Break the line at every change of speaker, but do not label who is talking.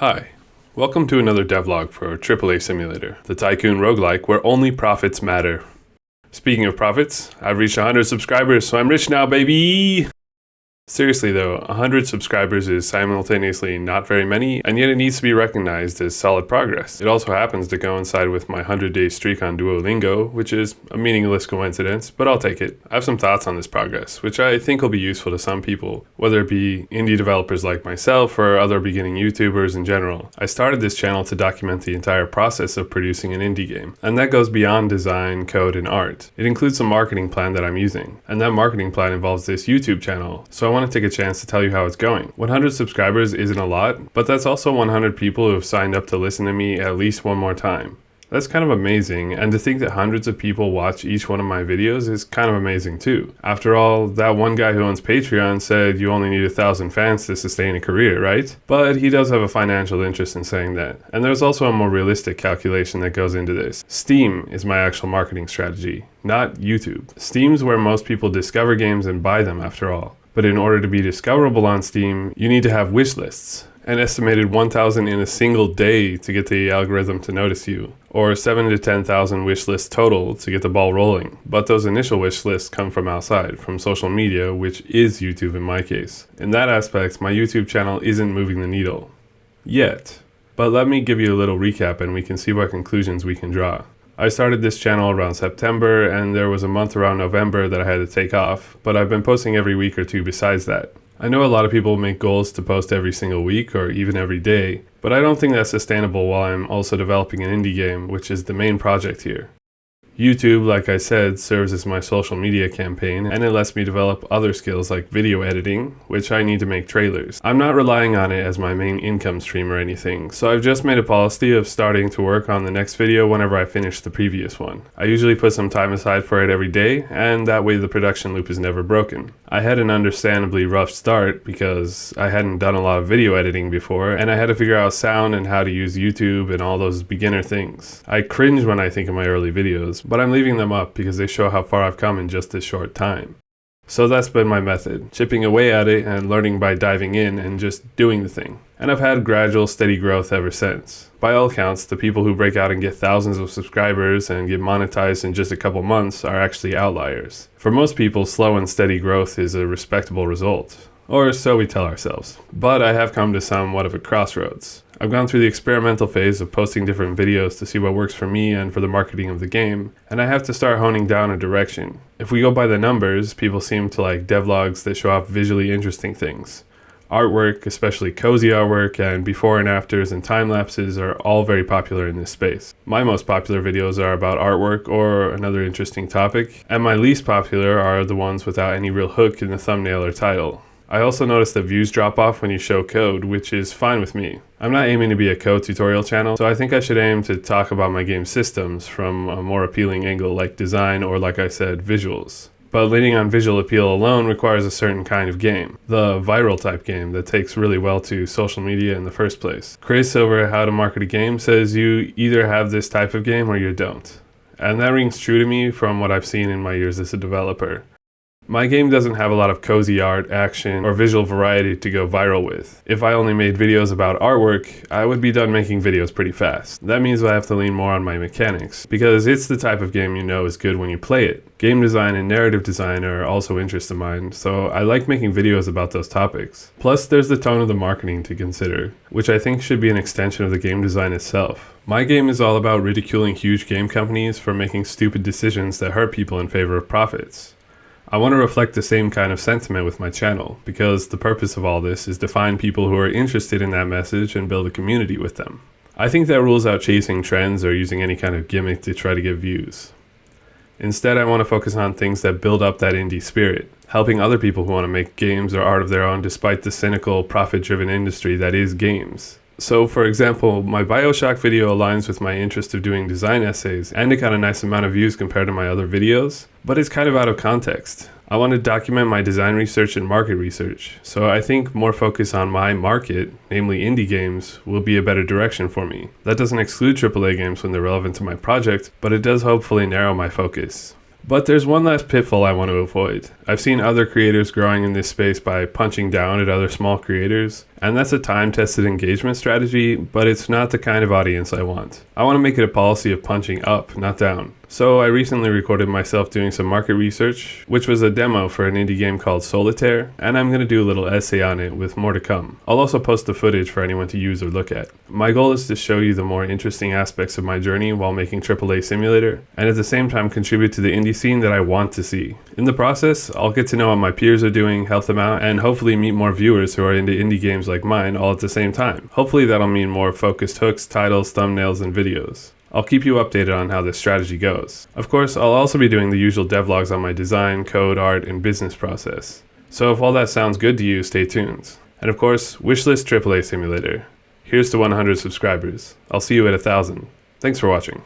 Hi, welcome to another devlog for AAA Simulator, the tycoon roguelike where only profits matter. Speaking of profits, I've reached 100 subscribers, so I'm rich now, baby! Seriously though, 100 subscribers is simultaneously not very many, and yet it needs to be recognized as solid progress. It also happens to coincide with my 100-day streak on Duolingo, which is a meaningless coincidence, but I'll take it. I have some thoughts on this progress, which I think will be useful to some people, whether it be indie developers like myself or other beginning YouTubers in general. I started this channel to document the entire process of producing an indie game, and that goes beyond design, code, and art. It includes a marketing plan that I'm using, and that marketing plan involves this YouTube channel, so I want to take a chance to tell you how it's going. 100 subscribers isn't a lot, but that's also 100 people who have signed up to listen to me at least one more time. That's kind of amazing, and to think that hundreds of people watch each one of my videos is kind of amazing too. After all, that one guy who owns Patreon said you only need 1,000 fans to sustain a career, right? But he does have a financial interest in saying that. And there's also a more realistic calculation that goes into this. Steam is my actual marketing strategy, not YouTube. Steam's where most people discover games and buy them after all. But in order to be discoverable on Steam, you need to have wish lists. An estimated 1,000 in a single day to get the algorithm to notice you, or 7 to 10,000 wish lists total to get the ball rolling. But those initial wish lists come from outside, from social media, which is YouTube in my case. In that aspect, my YouTube channel isn't moving the needle. Yet. But let me give you a little recap and we can see what conclusions we can draw. I started this channel around September, and there was a month around November that I had to take off, but I've been posting every week or two besides that. I know a lot of people make goals to post every single week or even every day, but I don't think that's sustainable while I'm also developing an indie game, which is the main project here. YouTube, like I said, serves as my social media campaign, and it lets me develop other skills like video editing, which I need to make trailers. I'm not relying on it as my main income stream or anything, so I've just made a policy of starting to work on the next video whenever I finish the previous one. I usually put some time aside for it every day, and that way the production loop is never broken. I had an understandably rough start because I hadn't done a lot of video editing before, and I had to figure out sound and how to use YouTube and all those beginner things. I cringe when I think of my early videos, but I'm leaving them up because they show how far I've come in just this short time. So that's been my method, chipping away at it and learning by diving in and just doing the thing. And I've had gradual, steady growth ever since. By all counts, the people who break out and get thousands of subscribers and get monetized in just a couple months are actually outliers. For most people, slow and steady growth is a respectable result. Or so we tell ourselves. But I have come to somewhat of a crossroads. I've gone through the experimental phase of posting different videos to see what works for me and for the marketing of the game, and I have to start honing down a direction. If we go by the numbers, people seem to like devlogs that show off visually interesting things. Artwork, especially cozy artwork, and before and afters and time lapses are all very popular in this space. My most popular videos are about artwork or another interesting topic, and my least popular are the ones without any real hook in the thumbnail or title. I also noticed that views drop off when you show code, which is fine with me. I'm not aiming to be a code tutorial channel, so I think I should aim to talk about my game systems from a more appealing angle like design or, like I said, visuals. But leaning on visual appeal alone requires a certain kind of game, the viral type game that takes really well to social media in the first place. Chris over How to Market a Game says you either have this type of game or you don't. And that rings true to me from what I've seen in my years as a developer. My game doesn't have a lot of cozy art, action, or visual variety to go viral with. If I only made videos about artwork, I would be done making videos pretty fast. That means I have to lean more on my mechanics, because it's the type of game you know is good when you play it. Game design and narrative design are also interests of mine, so I like making videos about those topics. Plus, there's the tone of the marketing to consider, which I think should be an extension of the game design itself. My game is all about ridiculing huge game companies for making stupid decisions that hurt people in favor of profits. I want to reflect the same kind of sentiment with my channel, because the purpose of all this is to find people who are interested in that message and build a community with them. I think that rules out chasing trends or using any kind of gimmick to try to get views. Instead, I want to focus on things that build up that indie spirit, helping other people who want to make games or art of their own despite the cynical, profit-driven industry that is games. So, for example, my Bioshock video aligns with my interest of doing design essays, and it got a nice amount of views compared to my other videos, but it's kind of out of context. I want to document my design research and market research, so I think more focus on my market, namely indie games, will be a better direction for me. That doesn't exclude AAA games when they're relevant to my project, but it does hopefully narrow my focus. But there's one last pitfall I want to avoid. I've seen other creators growing in this space by punching down at other small creators, And that's a time-tested engagement strategy, but it's not the kind of audience I want. I want to make it a policy of punching up, not down. So I recently recorded myself doing some market research, which was a demo for an indie game called Solitaire, and I'm going to do a little essay on it with more to come. I'll also post the footage for anyone to use or look at. My goal is to show you the more interesting aspects of my journey while making AAA Simulator, and at the same time contribute to the indie scene that I want to see. In the process, I'll get to know what my peers are doing, help them out, and hopefully meet more viewers who are into indie games like mine all at the same time. Hopefully that'll mean more focused hooks, titles, thumbnails, and videos. I'll keep you updated on how this strategy goes. Of course, I'll also be doing the usual devlogs on my design, code, art, and business process. So if all that sounds good to you, stay tuned. And of course, wishlist AAA Simulator. Here's to 100 subscribers. I'll see you at 1,000. Thanks for watching.